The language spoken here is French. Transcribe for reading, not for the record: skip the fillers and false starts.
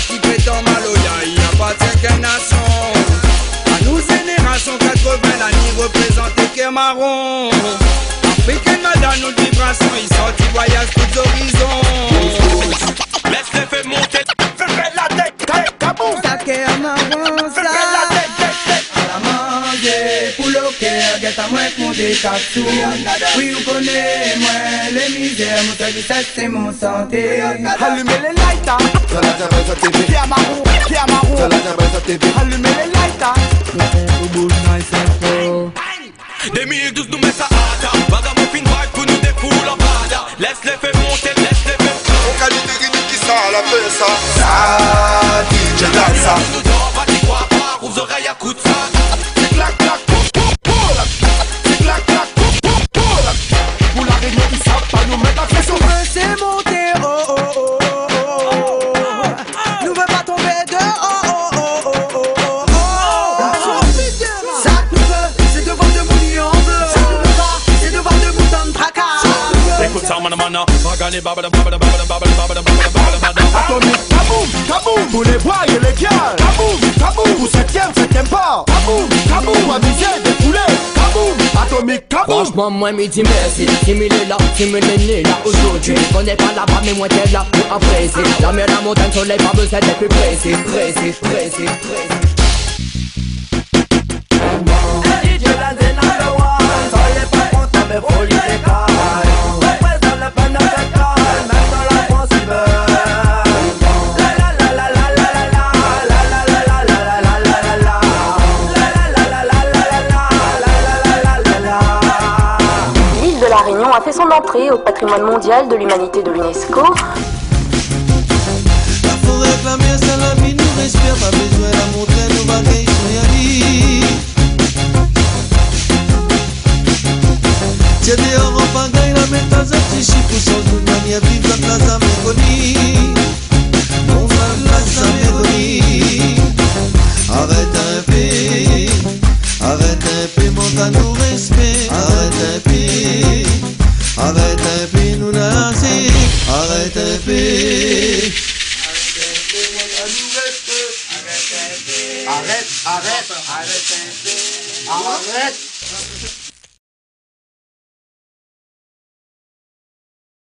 qui prétend Maloya, il appartient qu'à une nation. À nous, génération 80, l'année représentée qu'est marron. Africaine, madame, notre vibration, ils sortent, ils voyagent tous horizons. Laisse-les faire monter, fais la tête, kaboum. Ça qu'est marron, ça. À la manger, pour le cœur, get à moi pour des tatous. Oui, vous connaissez, moi, les misères, mon service, c'est mon santé. Allumez les lighters, ça la Jabreza TV. qui a marron, Ça la Jabreza TV. allumez les lighters. Des 1012 nous met ça à ta. Vagabond fin vibe pour nous défoule en bada. Laisse-les faire monter, laisse-les faire. Au qualité qui ça la fait ça. Ça, DJ Dansa. Nous dors, pas d'y croire pas, ouvre oreilles à coups de ça. C'est clac, clac, c'est clac, clac, Pour la réunion qui savent pas nous mettre la pression. C'est monté, oh oh oh oh oh. Nous veut pas tomber de oh oh oh oh oh oh. Ça nous veut, c'est de voir de mouiller en bleu. Ça nous veut pas, c'est de voir de moutons de tracas. Écoute ça, mana, regardez, babada, babada, babada, babada, babada, babada, babada. Atomique, kaboum, kaboum. Pour les bois et les gars. Kaboum, kaboum. Pour septième pas. Kaboum, kaboum. Amuser, défouler. Kaboum, atomique, kaboum. Franchement, moi, me dis merci. Simulé là, simulé là. Aujourd'hui, on n'est pas là-bas, mais moi, t'es là pour apprécier. La mer, la montagne, soleil, pas besoin d'être plus précis, précis, précis, précis. L'île de la Réunion a fait son entrée au patrimoine mondial de l'humanité de l'UNESCO. La forêt réclamée, c'est la vie, nous respire, pas besoin de la montrer, nous bagailles sont yali. Tiens dehors en pagaille, la méthode est chichi pour son d'une manière vive la place à Mégoni. On va la place à Mégoni. Arrête un peu, monte à nous respect. Arrête un peu, nous lancer. Arrête un peu. Arrête.